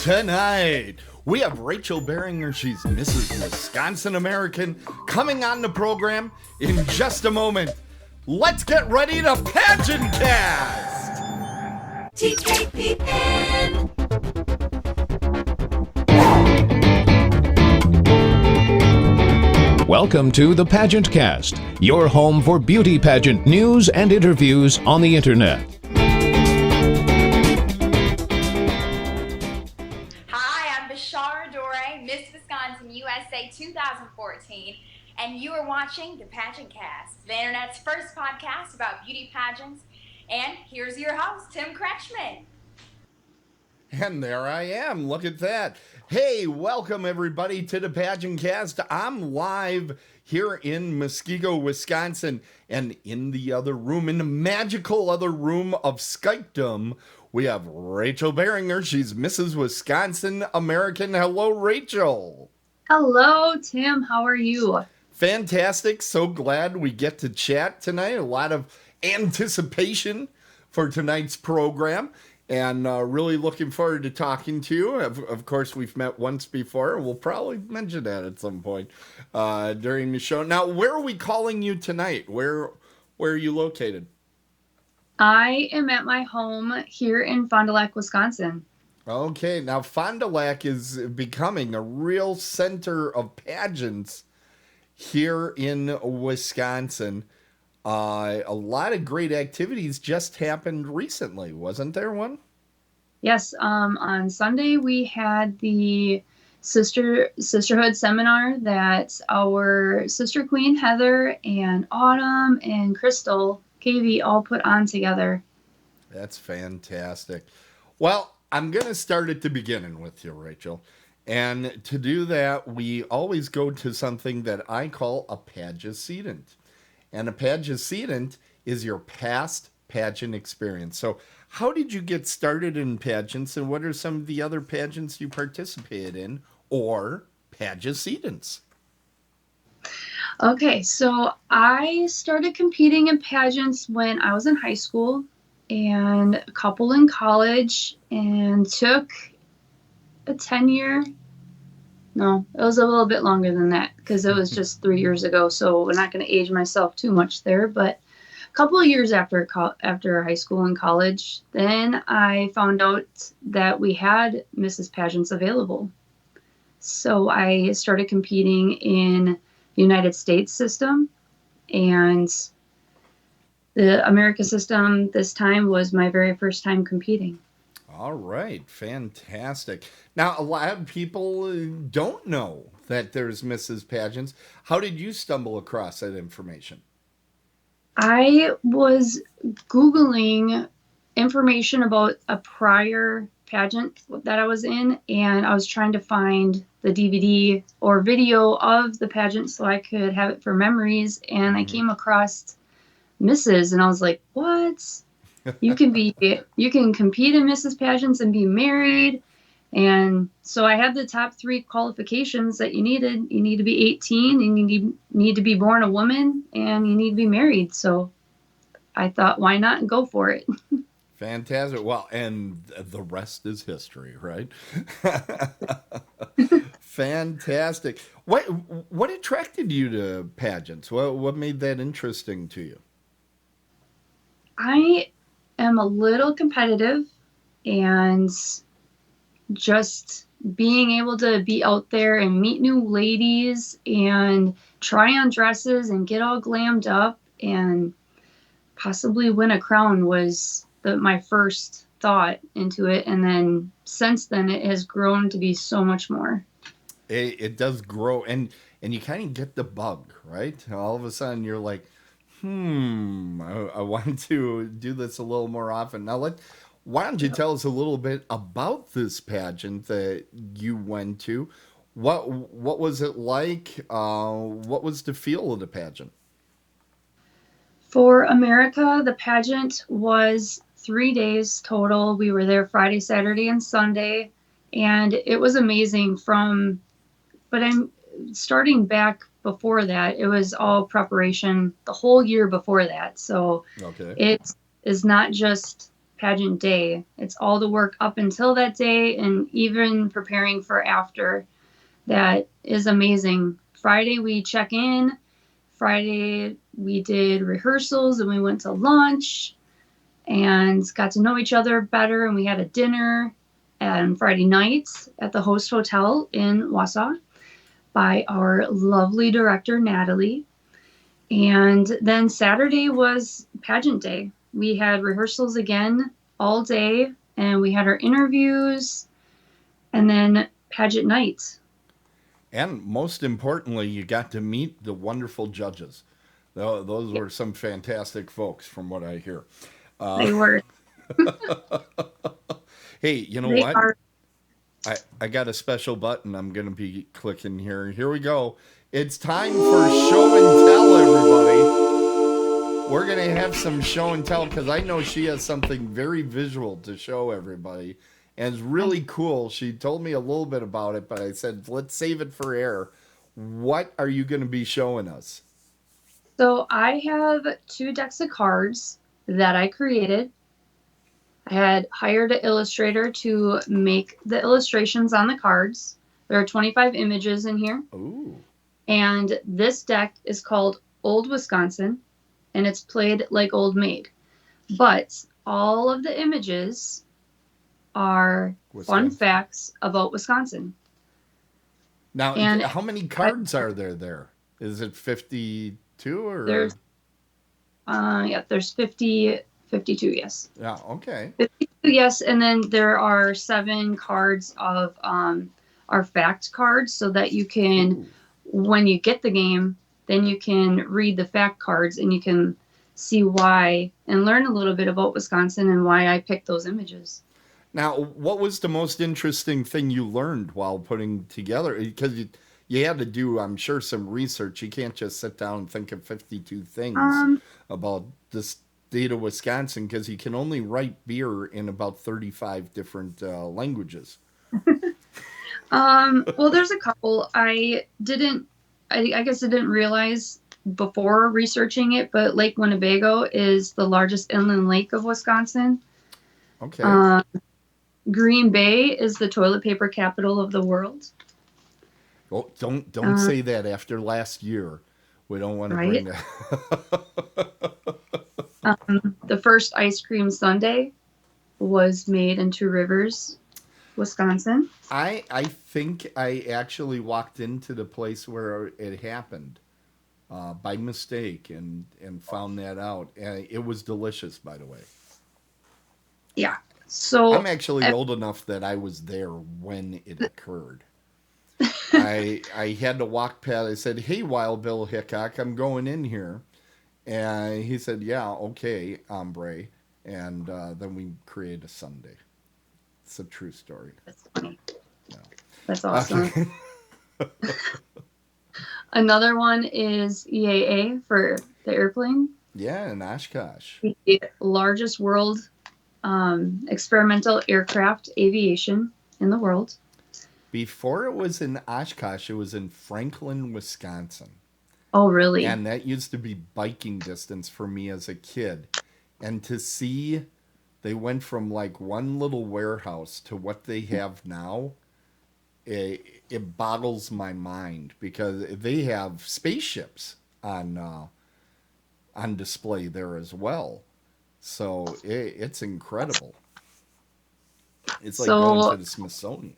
Tonight, we have Rachel Behringer, she's Mrs. Wisconsin American, coming on the program in just a moment. Let's get ready to PageantCast! TKPN! Welcome to the PageantCast, your home for beauty pageant news and interviews on the internet. USA 2014, and you are watching the PageantCast, the internet's first podcast about beauty pageants. And here's your host, Tim Kretschmann. And there I am. Look at that. Hey, welcome everybody to the PageantCast. I'm live here in Muskego, Wisconsin, and in the other room, in the magical other room of Skypedom, we have Rachel Behringer. She's Mrs. Wisconsin American. Hello, Rachel. Hello, Tim. How are you? Fantastic. So glad we get to chat tonight. A lot of anticipation for tonight's program, and really looking forward to talking to you. Of course, we've met once before. We'll probably mention that at some point during the show. Now, where are we calling you tonight? Where are you located? I am at my home here in Fond du Lac, Wisconsin. Okay, now Fond du Lac is becoming a real center of pageants here in Wisconsin. A lot of great activities just happened recently, wasn't there one? Yes, on Sunday we had the sisterhood seminar that our sister queen Heather and Autumn and Crystal Cavey all put on together. That's fantastic. Well, I'm going to start at the beginning with you, Rachel. And to do that, we always go to something that I call a pageant. And a pageant is your past pageant experience. So how did you get started in pageants, and what are some of the other pageants you participated in, or pageants? Okay, so I started competing in pageants when I was in high school and a couple in college, and took a 10-year. No, it was a little bit longer than that because it was just 3 years ago. So we're not going to age myself too much there. But a couple of years after high school and college, then I found out that we had Mrs. Pageants available. So I started competing in the United States system, and the America system this time was my very first time competing. All right, fantastic. Now, a lot of people don't know that there's Mrs. Pageants. How did you stumble across that information? I was Googling information about a prior pageant that I was in, and I was trying to find the DVD or video of the pageant so I could have it for memories, and I came across Mrs. and I was like, what? You can compete in Mrs. Pageants and be married. And so I had the top 3 qualifications that you needed. You need to be 18, and you need to be born a woman, and you need to be married. So I thought, why not go for it? Fantastic. Well, and the rest is history, right? Fantastic. What attracted you to pageants? What made that interesting to you? I am a little competitive, and just being able to be out there and meet new ladies and try on dresses and get all glammed up and possibly win a crown was my first thought into it. And then since then, it has grown to be so much more. It does grow, and you kind of get the bug, right? All of a sudden, you're like, I want to do this a little more often. Now, why don't you tell us a little bit about this pageant that you went to? What was it like? What was the feel of the pageant? For America, the pageant was 3 days total. We were there Friday, Saturday, and Sunday, and it was amazing. But I'm starting back before that. It was all preparation the whole year before that. So It is not just pageant day. It's all the work up until that day and even preparing for after. That is amazing. Friday we check in. Friday we did rehearsals and we went to lunch and got to know each other better, and we had a dinner on Friday nights at the host hotel in Wausau by our lovely director Natalie. And then Saturday was pageant day. We had rehearsals again all day, and we had our interviews, and then pageant night. And most importantly, you got to meet the wonderful judges. Those were some fantastic folks, from what I hear. They were. Hey, you know They what? are. I got a special button I'm going to be clicking here. Here we go. It's time for show and tell, everybody. We're going to have some show and tell because I know she has something very visual to show everybody. And it's really cool. She told me a little bit about it, but I said, let's save it for air. What are you going to be showing us? So I have 2 decks of cards that I created. I had hired an illustrator to make the illustrations on the cards. There are 25 images in here. Ooh. And this deck is called Old Wisconsin, and it's played like Old Maid. But all of the images are fun facts about Wisconsin. Now, And how many cards are there? Is it 52 or? There's 52, yes. Yeah, okay. 52, yes, and then there are 7 cards of our fact cards so that you can, Ooh. when you get the game, then you can read the fact cards and you can see why and learn a little bit about Wisconsin and why I picked those images. Now, what was the most interesting thing you learned while putting together? Because you had to do, I'm sure, some research. You can't just sit down and think of 52 things about the state of Wisconsin because you can only write beer in about 35 different languages. Well, there's a couple. I guess I didn't realize before researching it, but Lake Winnebago is the largest inland lake of Wisconsin. Okay. Green Bay is the toilet paper capital of the world. Oh, don't say that after last year. We don't want to Right? bring that. The first ice cream sundae was made in Two Rivers, Wisconsin. I think I actually walked into the place where it happened by mistake and found that out. And it was delicious, by the way. Yeah. So I'm actually old enough that I was there when it occurred. I had to walk past. I said, "Hey, Wild Bill Hickok, I'm going in here," and he said, "Yeah, okay, hombre." And then we created a sundae. It's a true story. That's funny. Yeah. That's awesome. Okay. Another one is EAA for the airplane. Yeah, in Oshkosh. The largest world experimental aircraft aviation in the world. Before it was in Oshkosh, it was in Franklin, Wisconsin. Oh, really? And that used to be biking distance for me as a kid. And to see they went from like one little warehouse to what they have now, it boggles my mind because they have spaceships on display there as well. So it's incredible. It's like going to the Smithsonian.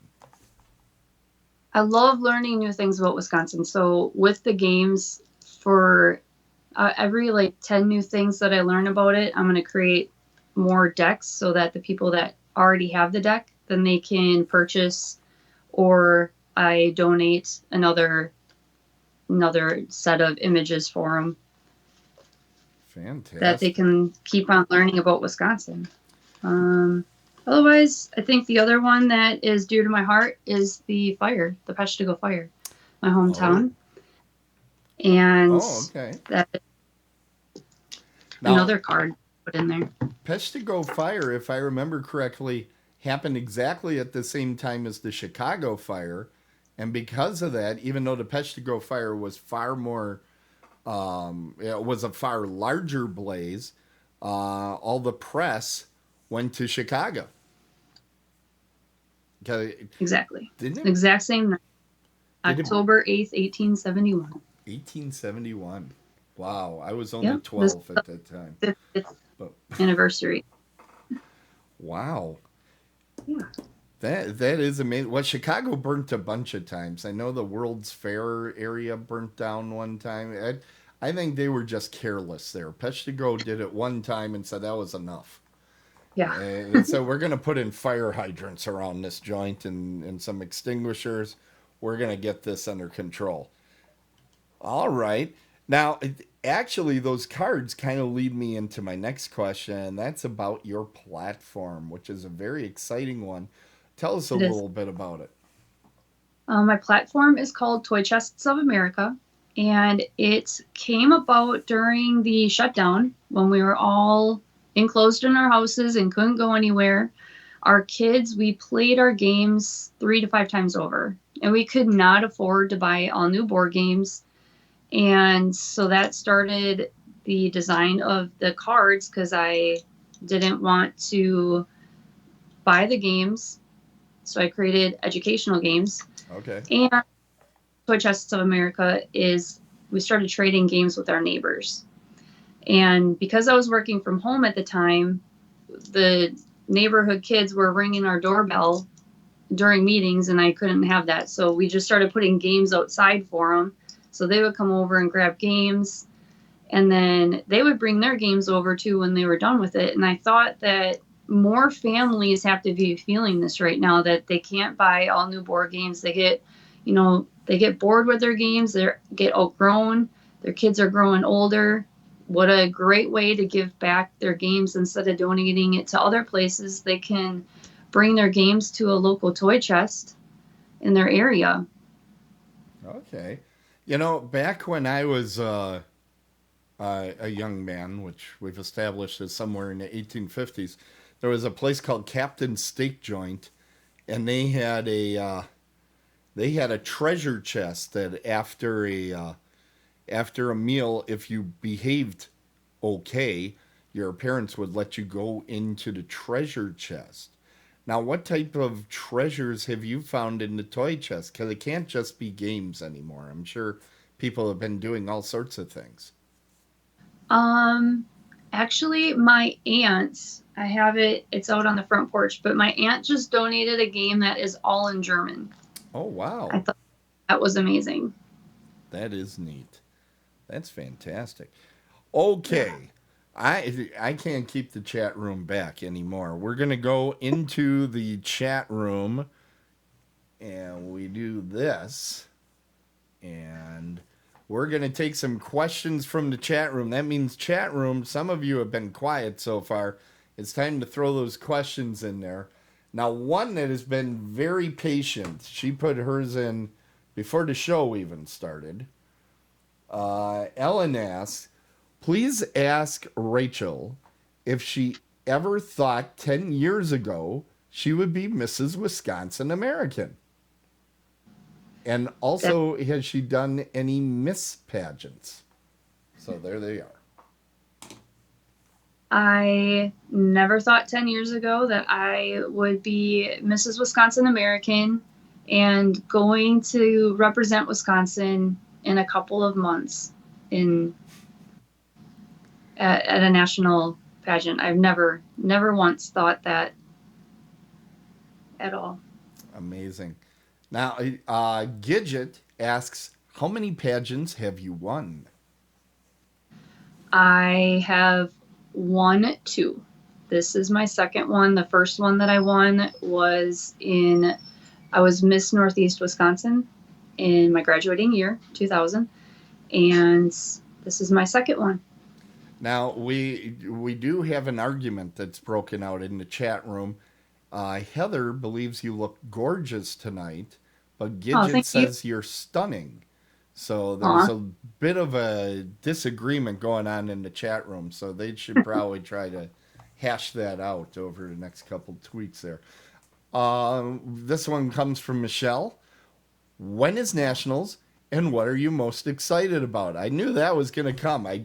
I love learning new things about Wisconsin. So with the games, for every like 10 new things that I learn about it, I'm going to create more decks so that the people that already have the deck, then they can purchase, or I donate another set of images for them. Fantastic. That they can keep on learning about Wisconsin. Otherwise, I think the other one that is dear to my heart is the Peshtigo Fire, my hometown. And okay. That Now, another card put in there. Peshtigo Fire, if I remember correctly, happened exactly at the same time as the Chicago Fire. And because of that, even though the Peshtigo Fire was far more, it was a far larger blaze, all the press went to Chicago. Exactly. Didn't it? Exact same night. Did it- October 8th, 1871. 1871. Wow, I was only Yep, 12 at that time. the 50th But anniversary. wow. Yeah. That is amazing. Well, Chicago burnt a bunch of times. I know the World's Fair area burnt down one time. I think they were just careless there. Peshtigo did it one time and said that was enough. Yeah. And so we're going to put in fire hydrants around this joint and some extinguishers. We're going to get this under control. All right. Now, actually, those cards kind of lead me into my next question, and that's about your platform, which is a very exciting one. Tell us a little bit about it. My platform is called Toy Chests of America, and it came about during the shutdown when we were all enclosed in our houses and couldn't go anywhere. Our kids, we played our games 3 to 5 times over, and we could not afford to buy all new board games. And so that started the design of the cards because I didn't want to buy the games. So I created educational games. Okay. And Toy Chests of America is we started trading games with our neighbors. And because I was working from home at the time, the neighborhood kids were ringing our doorbell during meetings, and I couldn't have that. So we just started putting games outside for them. So they would come over and grab games, and then they would bring their games over too when they were done with it. And I thought that more families have to be feeling this right now, that they can't buy all new board games. They get, they get bored with their games. They get outgrown. Their kids are growing older. What a great way to give back their games. Instead of donating it to other places, they can bring their games to a local toy chest in their area. Okay. Back when I was a young man, which we've established as somewhere in the 1850s, there was a place called Captain's Steak Joint, and they had a treasure chest that after a meal, if you behaved okay, your parents would let you go into the treasure chest. Now, what type of treasures have you found in the toy chest? Because it can't just be games anymore. I'm sure people have been doing all sorts of things. Actually, my aunt, I have it, it's out on the front porch, but my aunt just donated a game that is all in German. Oh, wow. I thought that was amazing. That is neat. That's fantastic. Okay. I can't keep the chat room back anymore. We're going to go into the chat room, and we do this, and we're going to take some questions from the chat room. That means chat room, some of you have been quiet so far. It's time to throw those questions in there. Now, one that has been very patient, she put hers in before the show even started. Ellen asks, please ask Rachel if she ever thought 10 years ago she would be Mrs. Wisconsin American. And also, has she done any Miss pageants? So there they are. I never thought 10 years ago that I would be Mrs. Wisconsin American and going to represent Wisconsin in a couple of months at a national pageant. I've never once thought that at all. Amazing. Now, Gidget asks, how many pageants have you won? I have won 2. This is my second one. The first one that I won was I was Miss Northeast Wisconsin in my graduating year, 2000. And this is my second one. Now, we do have an argument that's broken out in the chat room. Heather believes you look gorgeous tonight, but Gidget says you're stunning. So there's a bit of a disagreement going on in the chat room. So they should probably try to hash that out over the next couple tweets there. This one comes from Michelle. When is Nationals, and what are you most excited about? I knew that was going to come. I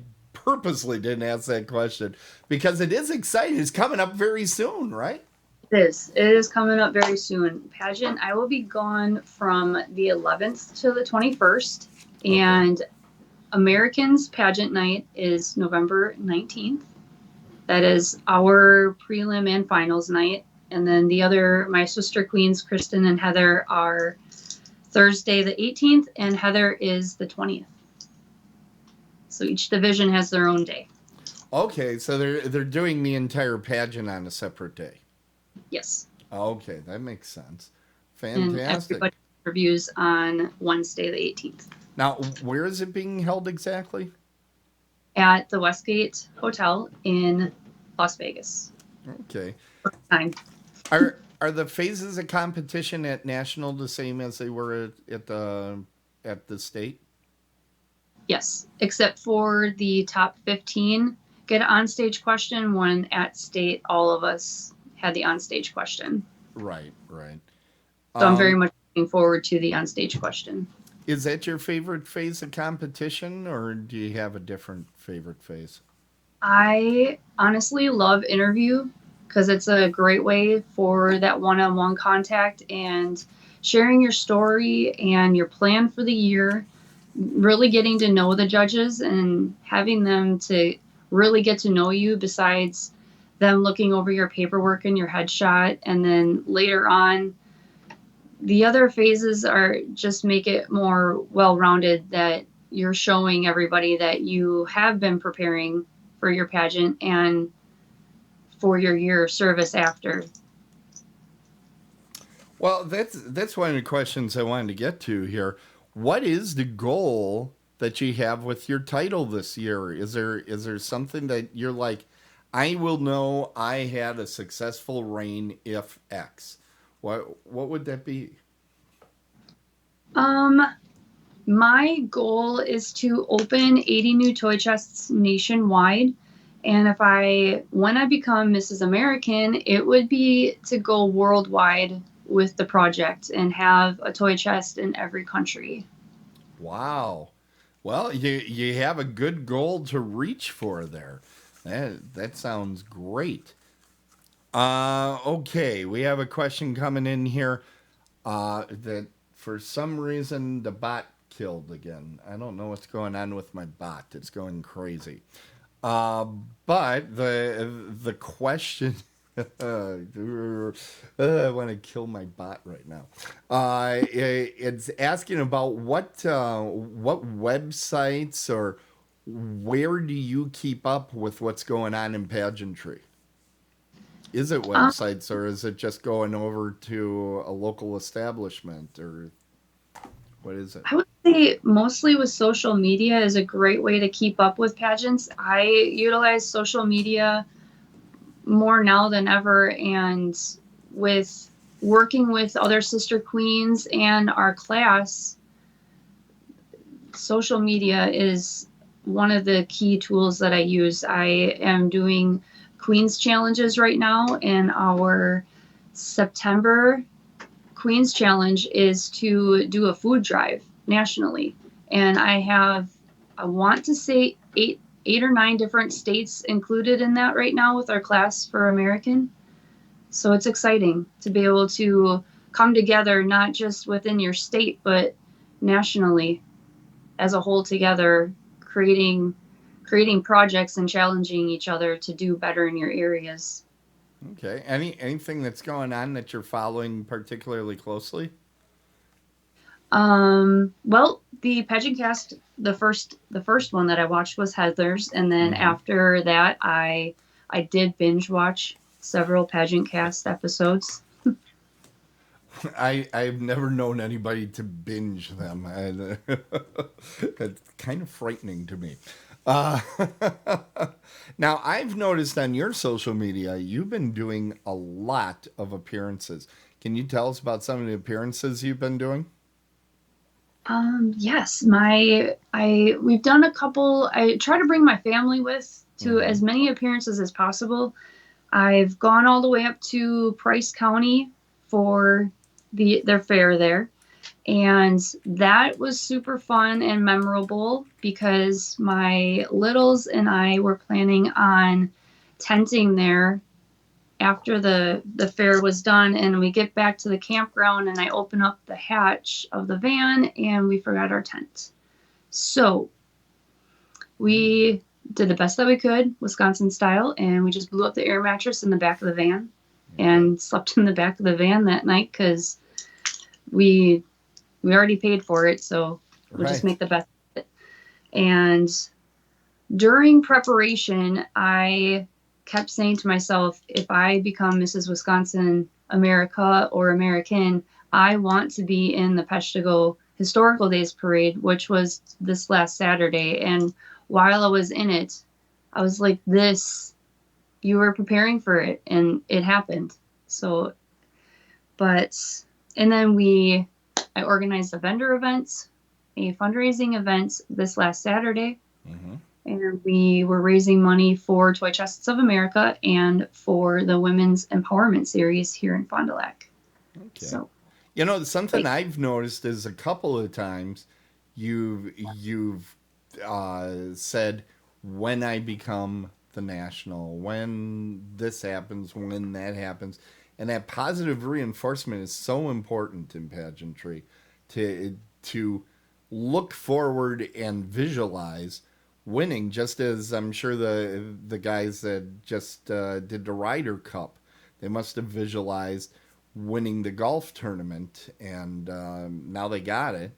purposely didn't ask that question because it is exciting. It's coming up very soon, right? It is coming up very soon. Pageant, I will be gone from the 11th to the 21st. Okay. And Americans Pageant Night is November 19th. That is our prelim and finals night. And then my sister queens, Kristen and Heather, are Thursday the 18th, and Heather is the 20th. So each division has their own day. Okay, so they're doing the entire pageant on a separate day. Yes. Okay, that makes sense. And Fantastic. everybody reviews on Wednesday the 18th. Now, where is it being held exactly? At the Westgate Hotel in Las Vegas. Okay. Time. Are the phases of competition at national the same as they were at the state? Yes, except for the top 15 get an onstage question. When at state, all of us had the onstage question. Right. So I'm very much looking forward to the onstage question. Is that your favorite phase of competition, or do you have a different favorite phase? I honestly love interview because it's a great way for that one-on-one contact and sharing your story and your plan for the year, really getting to know the judges and having them to really get to know you besides them looking over your paperwork and your headshot. And then later on, the other phases are just make it more well-rounded, that you're showing everybody that you have been preparing for your pageant and for your year of service after. Well, that's one of the questions I wanted to get to here. What is the goal that you have with your title this year? Is there something that you're like, I will know I had a successful reign if X? What would that be? My goal is to open 80 new toy chests nationwide. And when I become Mrs. American, it would be to go worldwide with the project and have a toy chest in every country. Wow. Well, you have a good goal to reach for there. That sounds great. Okay, we have a question coming in here that for some reason the bot killed again. I don't know what's going on with my bot. It's going crazy. But the question, I want to kill my bot right now. It's asking about what websites or where do you keep up with what's going on in pageantry? Is it websites or is it just going over to a local establishment, or what is it? I would say mostly with social media is a great way to keep up with pageants. I utilize social media more now than ever, and with working with other sister queens and our class, social media is one of the key tools that I use. I am doing Queens Challenges right now, and our September Queens Challenge is to do a food drive nationally. And I want to say eight or nine different states included in that right now with our class for American. So it's exciting to be able to come together, not just within your state, but nationally as a whole together, creating projects and challenging each other to do better in your areas. Okay. Anything that's going on that you're following particularly closely? Well, the PageantCast, the first one that I watched was Heather's, and then after that, I did binge watch several PageantCast episodes. I've never known anybody to binge them. That's kind of frightening to me. Now, I've noticed on your social media, you've been doing a lot of appearances. Can you tell us about some of the appearances you've been doing? Yes, we've done a couple. I try to bring my family with to as many appearances as possible. I've gone all the way up to Price County for their fair there. And that was super fun and memorable because my littles and I were planning on tenting there after the fair was done. And we get back to the campground and I open up the hatch of the van and we forgot our tent. So we did the best that we could, Wisconsin style, and we just blew up the air mattress in the back of the van and slept in the back of the van that night because we already paid for it, so we'll just make the best of it. And during preparation, I kept saying to myself, if I become Mrs. Wisconsin America or American, I want to be in the Peshtigo Historical Days Parade, which was this last Saturday. And while I was in it, I was like, you were preparing for it, and it happened. So, and then I organized a vendor event, a fundraising event this last Saturday. Mm-hmm. And we were raising money for Toy Chests of America and for the Women's Empowerment Series here in Fond du Lac. Okay. So, you know, something I've noticed is a couple of times you've said, when I become the national, when this happens, when that happens. And that positive reinforcement is so important in pageantry, to look forward and visualize winning, just as I'm sure the guys that just did the Ryder Cup, they must have visualized winning the golf tournament, and now they got it.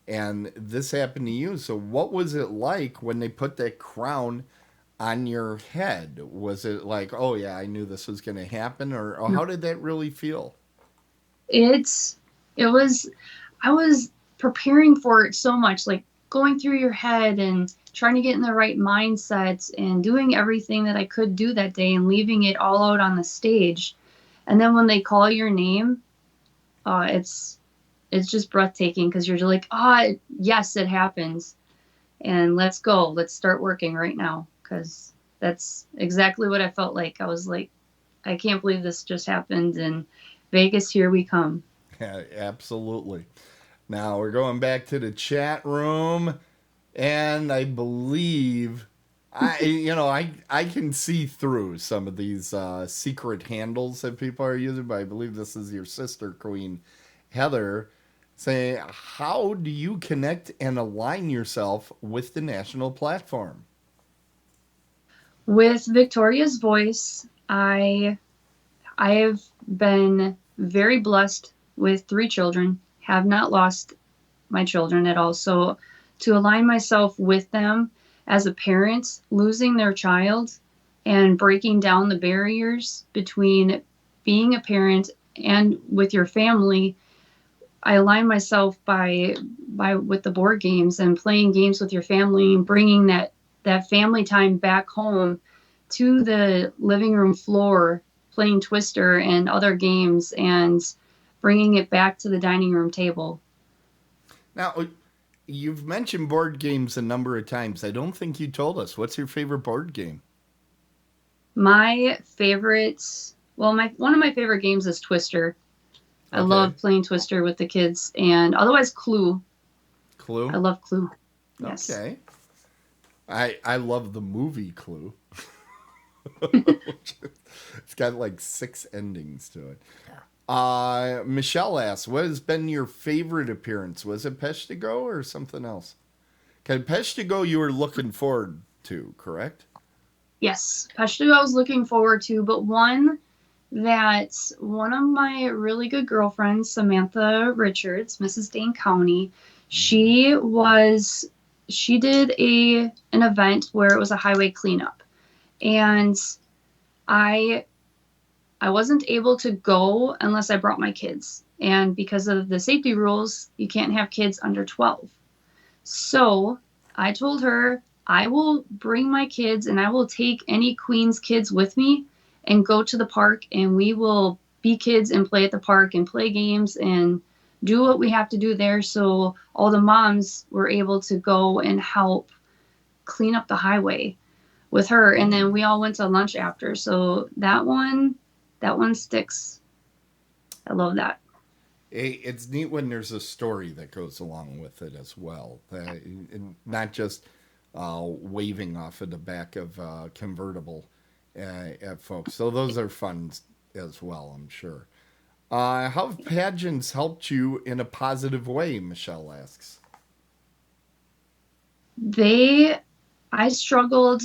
And this happened to you. So what was it like when they put that crown on your head? Was it like, oh yeah, I knew this was going to happen, or how did that really feel? I was preparing for it so much, like going through your head and trying to get in the right mindset and doing everything that I could do that day and leaving it all out on the stage. And then when they call your name, it's just breathtaking because you're just like, yes, it happens. And let's go. Let's start working right now. Because that's exactly what I felt like. I was like, I can't believe this just happened. And Vegas, here we come. Yeah, absolutely. Now we're going back to the chat room. And I believe, I can see through some of these secret handles that people are using. But I believe this is your sister, Queen Heather, saying, how do you connect and align yourself with the national platform? With Victoria's Voice, I have been very blessed with 3 children, have not lost my children at all. So to align myself with them as a parent, losing their child and breaking down the barriers between being a parent and with your family, I align myself by with the board games and playing games with your family and bringing that family time back home to the living room floor, playing Twister and other games and bringing it back to the dining room table. Now, you've mentioned board games a number of times. I don't think you told us. What's your favorite board game? One of my favorite games is Twister. Okay. I love playing Twister with the kids, and otherwise Clue. Clue? I love Clue. Yes. Okay. I love the movie Clue. It's got like 6 endings to it. Michelle asks, what has been your favorite appearance? Was it Peshtigo or something else? Okay, Peshtigo you were looking forward to, correct? Yes, Peshtigo I was looking forward to, but one that one of my really good girlfriends, Samantha Richards, Mrs. Dane County, she did an event where it was a highway cleanup. And I wasn't able to go unless I brought my kids. And because of the safety rules, you can't have kids under 12. So I told her, I will bring my kids and I will take any Queen's kids with me and go to the park, and we will be kids and play at the park and play games and do what we have to do there. So all the moms were able to go and help clean up the highway with her. And then we all went to lunch after. So that one sticks. I love that. It's neat when there's a story that goes along with it as well. Not just waving off of the back of convertible at folks. So those are fun as well, I'm sure. How have pageants helped you in a positive way? Michelle asks. They, I struggled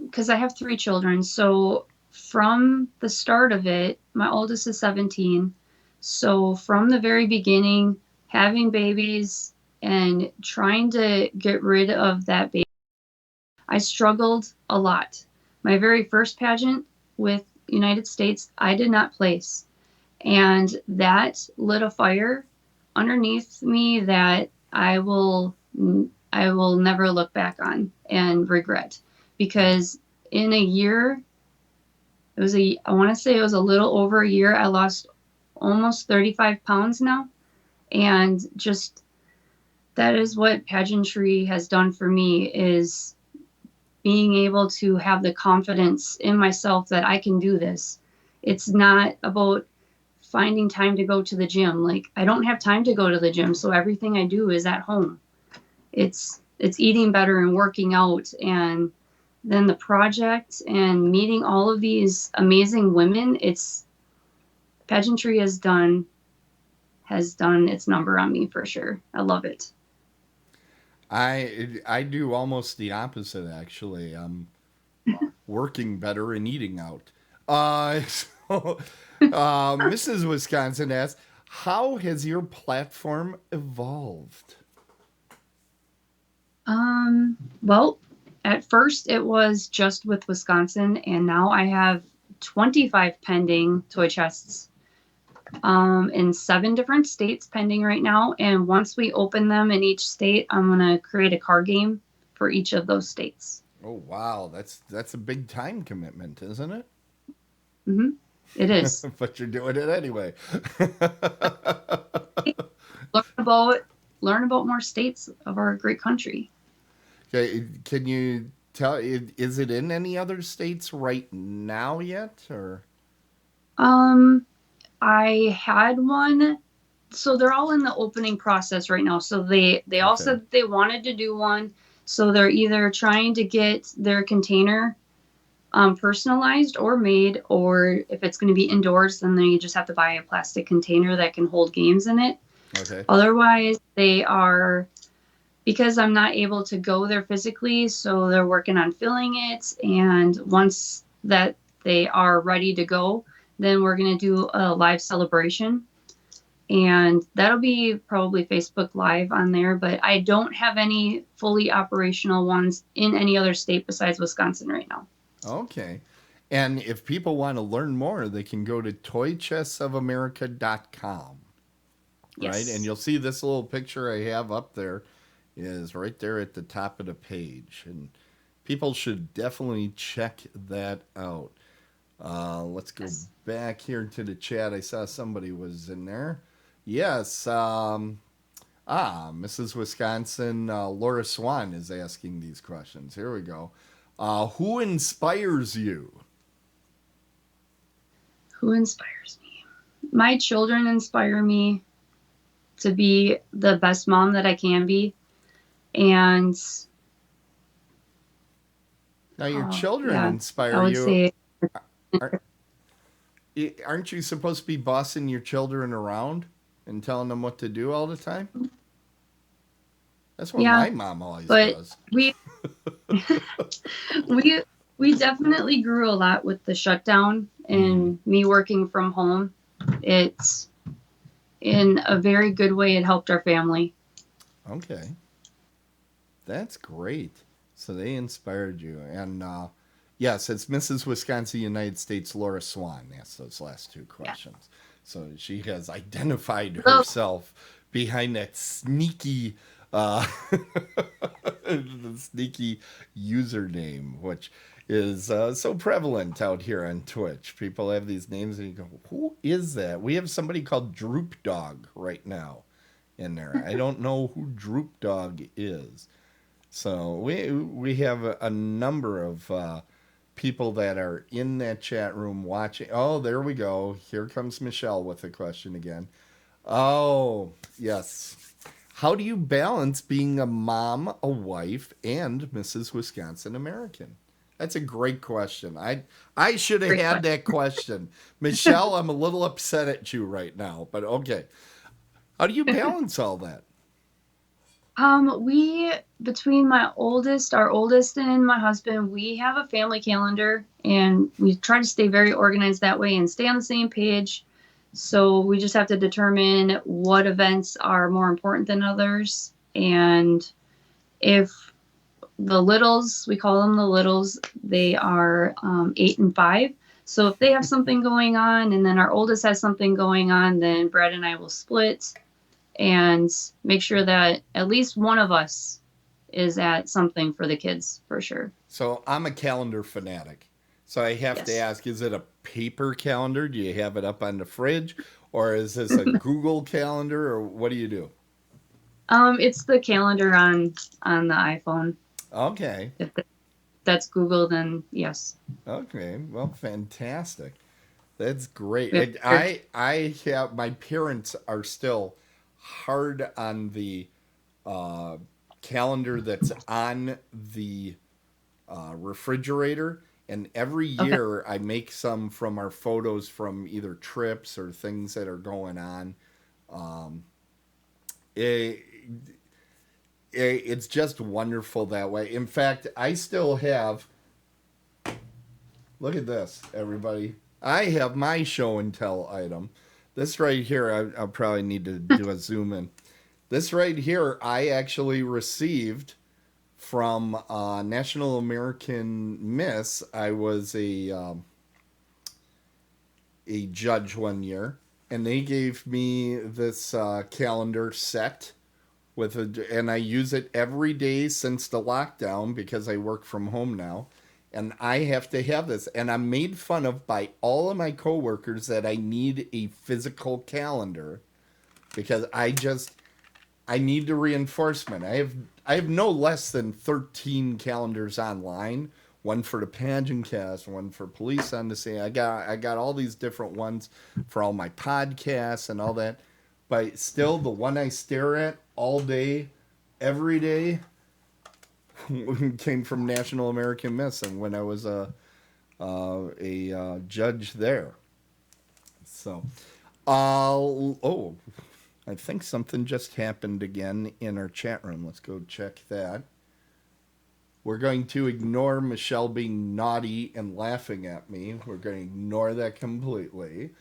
because I have three children. So from the start of it, my oldest is 17. So from the very beginning, having babies and trying to get rid of that baby, I struggled a lot. My very first pageant with United States, I did not place. And that lit a fire underneath me that I will never look back on and regret, because in a year, I want to say it was a little over a year, I lost almost 35 pounds now. And just, that is what pageantry has done for me, is being able to have the confidence in myself that I can do this. It's not about finding time to go to the gym. Like, I don't have time to go to the gym, so everything I do is at home. It's eating better and working out, and then the project and meeting all of these amazing women. It's pageantry has done its number on me for sure. I love it. I do almost the opposite actually. I'm working better and eating out. Mrs. Wisconsin asks, how has your platform evolved? Well, at first it was just with Wisconsin, and now I have 25 pending toy chests in 7 different states pending right now. And once we open them in each state, I'm going to create a card game for each of those states. Oh wow, that's a big time commitment, isn't it? Mm-hmm. It is. But you're doing it anyway. Learn about more states of our great country. Okay, can you tell? Is it in any other states right now yet, or? I had one. So they're all in the opening process right now. So they all Okay. said they wanted to do one. So they're either trying to get their container personalized or made, or if it's going to be indoors, then you just have to buy a plastic container that can hold games in it. Okay. Otherwise, they are, because I'm not able to go there physically, so they're working on filling it. And once that they are ready to go, then we're going to do a live celebration. And that'll be probably Facebook Live on there. But I don't have any fully operational ones in any other state besides Wisconsin right now. Okay. And if people want to learn more, they can go to toychessofamerica.com. Yes. Right? And you'll see this little picture I have up there is right there at the top of the page. And people should definitely check that out. Let's go back here to the chat. I saw somebody was in there. Yes. Mrs. Wisconsin, Laura Swan is asking these questions. Here we go. Who inspires you? Who inspires me? My children inspire me to be the best mom that I can be. And Now, your children I inspire would you. say, Aren't you supposed to be bossing your children around and telling them what to do all the time? That's what Yeah, my mom always but does. we we definitely grew a lot with the shutdown and me working from home. It's, in a very good way, it helped our family. Okay. That's great. So they inspired you. And yes, it's Mrs. Wisconsin, United States, Laura Swan asked those last two questions. So she has identified herself behind that sneaky the sneaky username, which is so prevalent out here on Twitch. People have these names and you go, who is that? We have somebody called Droop Dog right now in there. I don't know who Droop Dog is. So we have a number of people that are in that chat room watching. Oh, there we go. Here comes Michelle with a question again. Oh, yes. How do you balance being a mom, a wife, and Mrs. Wisconsin American? That's a great question. I should have Great had question. that question. Michelle, I'm a little upset at you right now, but okay. How do you balance all that? We between our oldest and my husband, we have a family calendar and we try to stay very organized that way and stay on the same page. So we just have to determine what events are more important than others. And if the littles, we call them the littles, they are 8 and 5. So if they have something going on and then our oldest has something going on, then Brad and I will split and make sure that at least one of us is at something for the kids for sure. So I'm a calendar fanatic. So I have to Yes. ask, is it a paper calendar? Do you have it up on the fridge? Or is this a Google calendar? Or what do you do? It's the calendar on the iPhone. Okay. If that's Google, then yes. Okay. Well, fantastic. That's great. Yeah. I have, my parents are still hard on the calendar that's on the refrigerator. And every year I make some from our photos from either trips or things that are going on. It, it's just wonderful that way. In fact, I still have, look at this, everybody. I have my show and tell item. This right here, I'll probably need to do a zoom in. This right here, I actually received from National American Miss. I was a judge one year, and they gave me this calendar set with and I use it every day since the lockdown because I work from home now. And I have to have this. And I'm made fun of by all of my coworkers that I need a physical calendar because I need the reinforcement. I have no less than 13 calendars online. One for the PageantCast, one for Police on the Scene. I got all these different ones for all my podcasts and all that. But still, the one I stare at all day, every day, came from National American Miss, and when I was a judge there. So, oh, I think something just happened again in our chat room. Let's go check that. We're going to ignore Michelle being naughty and laughing at me. We're going to ignore that completely.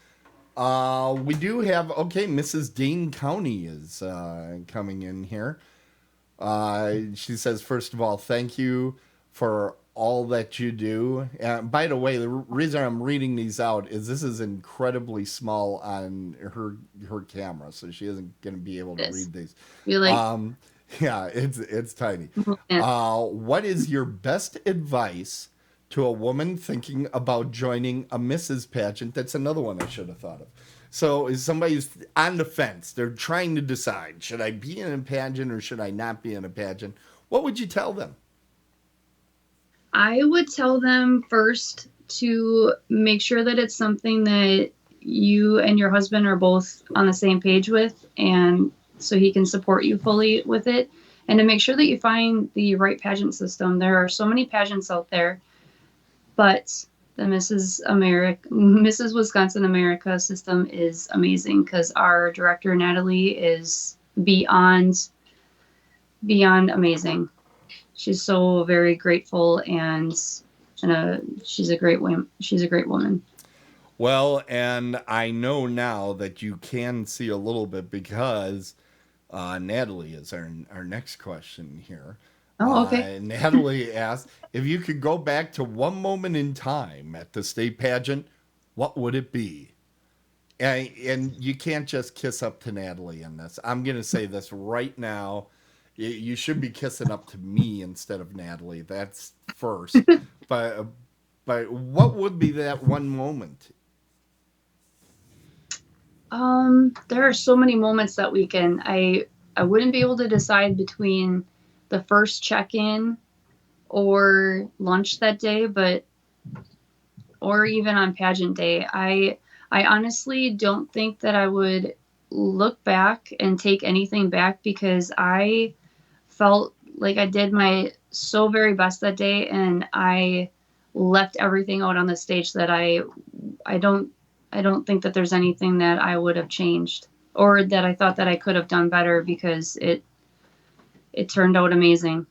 We do have, okay, Mrs. Dane County is coming in here. She says, first of all, thank you for all that you do. By the way, the reason I'm reading these out is this is incredibly small on her camera, so she isn't going to be able to read these. You're like, Yeah, it's tiny. yeah. What is your best advice to a woman thinking about joining a Mrs. pageant? That's another one I should have thought of. So if somebody's on the fence, they're trying to decide, should I be in a pageant or should I not be in a pageant? What would you tell them? I would tell them first to make sure that it's something that you and your husband are both on the same page with, and so he can support you fully with it, and to make sure that you find the right pageant system. There are so many pageants out there, but the Mrs. Wisconsin America system is amazing because our director Natalie is beyond amazing. She's so very grateful and she's a great woman. She's a great woman. Well, and I know now that you can see a little bit because Natalie is our next question here. Oh, okay. Natalie asked, if you could go back to one moment in time at the state pageant, what would it be? And you can't just kiss up to Natalie in this. I'm going to say this right now. You should be kissing up to me instead of Natalie. That's first. but what would be that one moment? There are so many moments that weekend. I wouldn't be able to decide between the first check-in or lunch that day, or even on pageant day. I honestly don't think that I would look back and take anything back because I felt like I did my so very best that day, and I left everything out on the stage that I don't I don't think that there's anything that I would have changed or that I thought that I could have done better because it turned out amazing.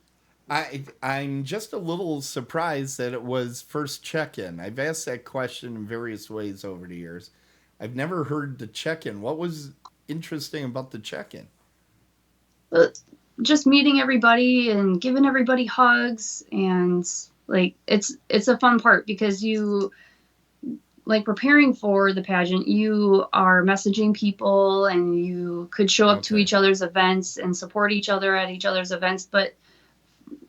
I'm just a little surprised that it was first check-in. I've asked that question in various ways over the years. I've never heard the check-in. What was interesting about the check-in? But just meeting everybody and giving everybody hugs, and like it's a fun part because you like preparing for the pageant, you are messaging people and you could show up to Okay. each other's events and support each other at each other's events. But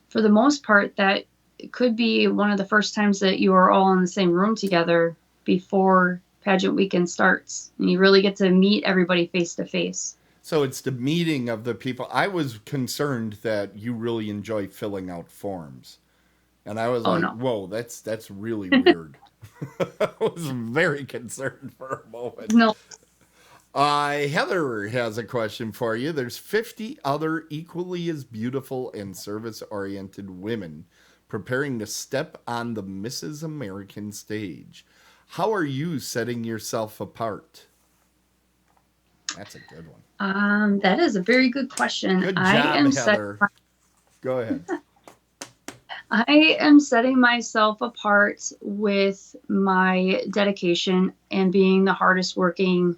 for the most part, that could be one of the first times that you are all in the same room together before pageant weekend starts. And you really get to meet everybody face to face. So it's the meeting of the people. I was concerned that you really enjoy filling out forms. And I was Oh like, no. whoa, that's really weird. I was very concerned for a moment. No. Heather has a question for you. There's 50 other equally as beautiful and service-oriented women preparing to step on the Mrs. American stage. How are you setting yourself apart? That's a good one. That is a very good question. Good I job, am Heather. Go ahead. I am setting myself apart with my dedication and being the hardest working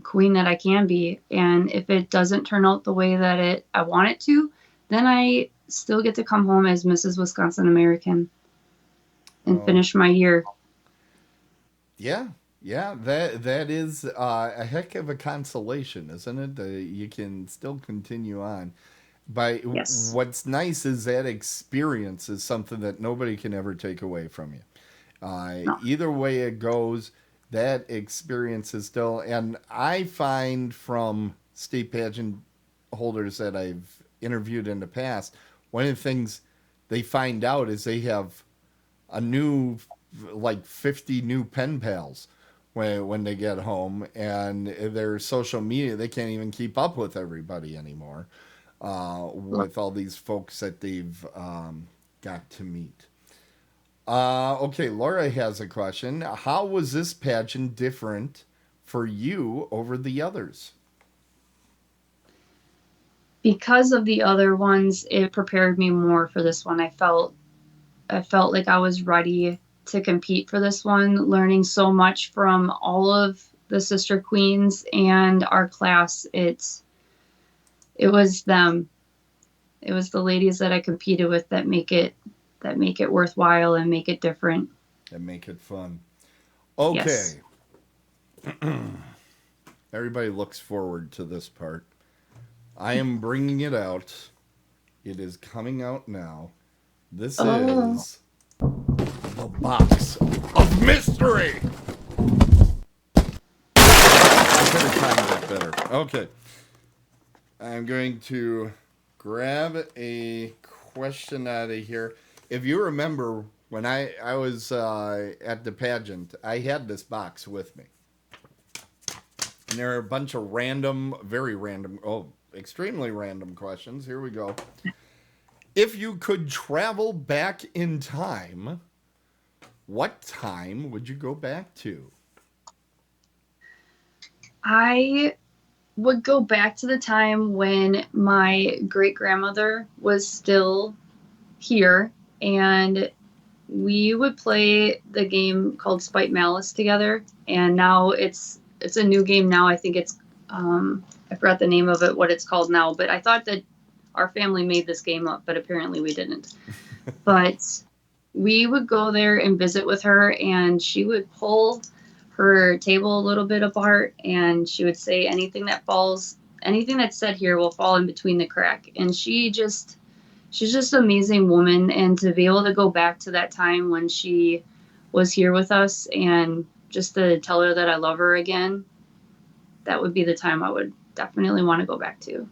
queen that I can be. And if it doesn't turn out the way that I want it to, then I still get to come home as Mrs. Wisconsin American and Oh. finish my year. Yeah, yeah, that is a heck of a consolation, isn't it? You can still continue on. But Yes. what's nice is that experience is something that nobody can ever take away from you. No. Either way it goes, that experience is still. And I find from state pageant holders that I've interviewed in the past, one of the things they find out is they have a new, like 50 new pen pals when they get home, and their social media, they can't even keep up with everybody anymore, with all these folks that they've got to meet. Okay, Laura has a question. How was this pageant different for you over the others? Because of the other ones, it prepared me more for this one. I felt like I was ready to compete for this one, learning so much from all of the sister queens and our class. It was them. It was the ladies that I competed with that make it worthwhile and make it different. And make it fun. Yes. Okay. Everybody looks forward to this part. I am bringing it out. It is coming out now. This Oh. is the box of mystery. I could have timed that better. Okay. I'm going to grab a question out of here. If you remember, when I was at the pageant, I had this box with me. And there are a bunch of random, very random, extremely random questions. Here we go. If you could travel back in time, what time would you go back to? I would go back to the time when my great grandmother was still here, and we would play the game called Spite Malice together. And now it's a new game now. I think it's I forgot the name of it, what it's called now, but I thought that our family made this game up, but apparently we didn't. But we would go there and visit with her, and she would pull her table a little bit apart, and she would say anything that's said here will fall in between the crack. And she's just an amazing woman, and to be able to go back to that time when she was here with us and just to tell her that I love her again, that would be the time I would definitely want to go back to.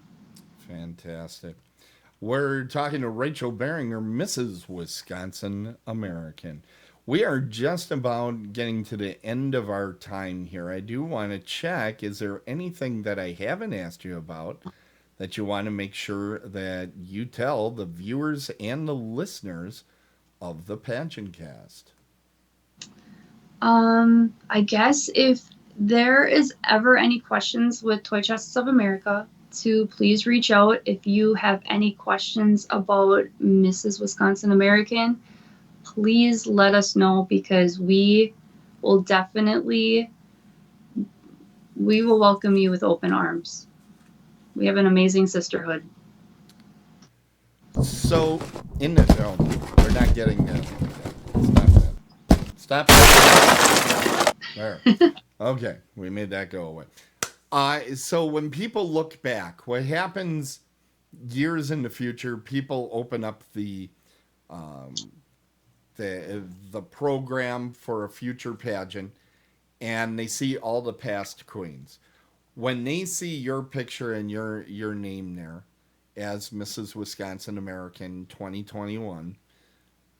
Fantastic. We're talking to Rachel Behringer, Mrs. Wisconsin American. We are just about getting to the end of our time here. I do want to check, is there anything that I haven't asked you about that you want to make sure that you tell the viewers and the listeners of the Pageant Cast? I guess if there is ever any questions with Toy Chests of America, to please reach out if you have any questions about Mrs. Wisconsin American. Please let us know, because we will welcome you with open arms. We have an amazing sisterhood. So, in the we're not getting that. Stop that. There. Okay, we made that go away. So when people look back, what happens years in the future? People open up the program for a future pageant, and they see all the past queens. When they see your picture and your name there as Mrs. Wisconsin American 2021,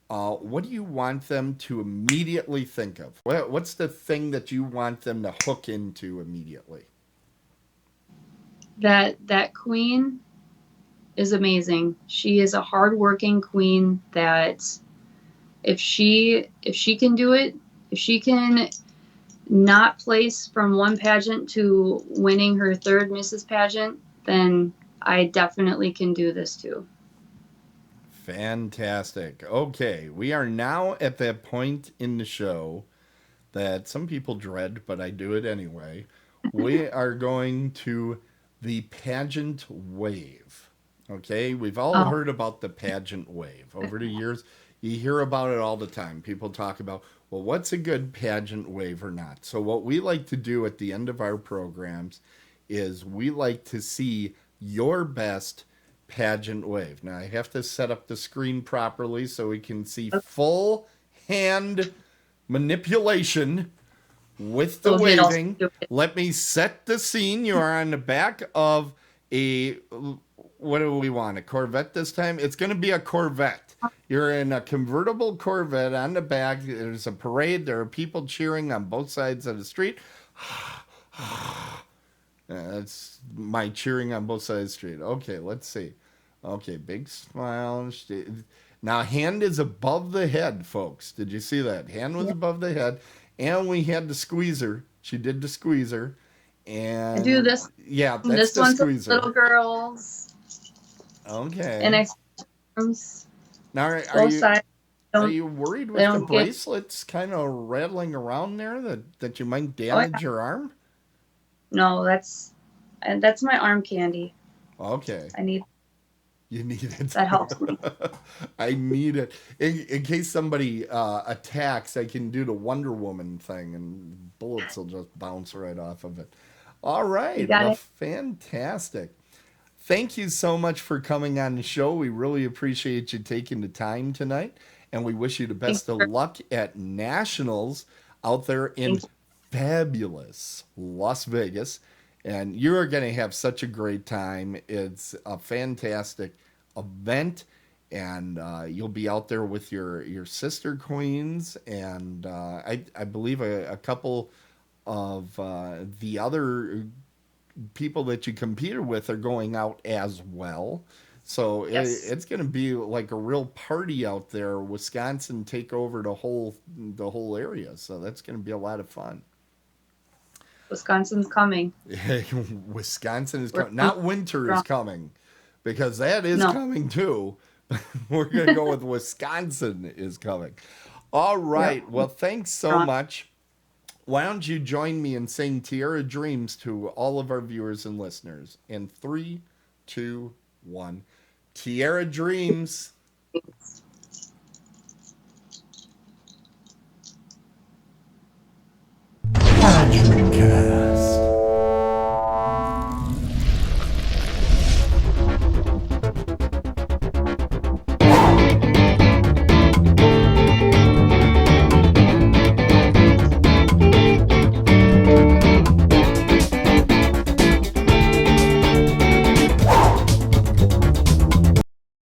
what do you want them to immediately think of? What's the thing that you want them to hook into immediately? That queen is amazing. She is a hardworking queen that if she can do it, if she can not place from one pageant to winning her third Mrs. Pageant, then I definitely can do this too. Fantastic. Okay, we are now at that point in the show that some people dread, but I do it anyway. We are going to the Pageant Wave. Okay, we've all heard about the Pageant Wave. Over the years, you hear about it all the time. People talk about, well, what's a good pageant wave or not? So what we like to do at the end of our programs is we like to see your best pageant wave. Now, I have to set up the screen properly so we can see full hand manipulation with the waving. Let me set the scene. You are on the back of what do we want? A Corvette this time? It's going to be a Corvette. You're in a convertible Corvette on the back. There's a parade. There are people cheering on both sides of the street. That's my cheering on both sides of the street. Okay, let's see. Okay, big smile. Now, hand is above the head, folks. Did you see that? Hand was above the head. And we had the squeezer. She did the squeezer. And I do this. Yeah, that's this the one's squeezer. Little girls. Okay. And arms. Now, are you worried with the bracelets kind of rattling around there that you might damage your arm? No, that's my arm candy. Okay. You need it. That helps me. I need it. In case somebody attacks, I can do the Wonder Woman thing and bullets will just bounce right off of it. All right. Well, fantastic. Thank you so much for coming on the show. We really appreciate you taking the time tonight. And we wish you the best of luck at Nationals out there in fabulous Las Vegas. And you are going to have such a great time. It's a fantastic event. And you'll be out there with your sister queens. And I believe a couple of the other people that you competed with are going out as well. So it's going to be like a real party out there. Wisconsin take over the whole area. So that's going to be a lot of fun. Wisconsin's coming. Wisconsin is coming. Not winter is coming, because that is coming too. We're going to go with Wisconsin is coming. All right. Yep. Well, thanks so much. Why don't you join me in saying Tierra Dreams to all of our viewers and listeners? In 3, 2, 1. Tierra Dreams.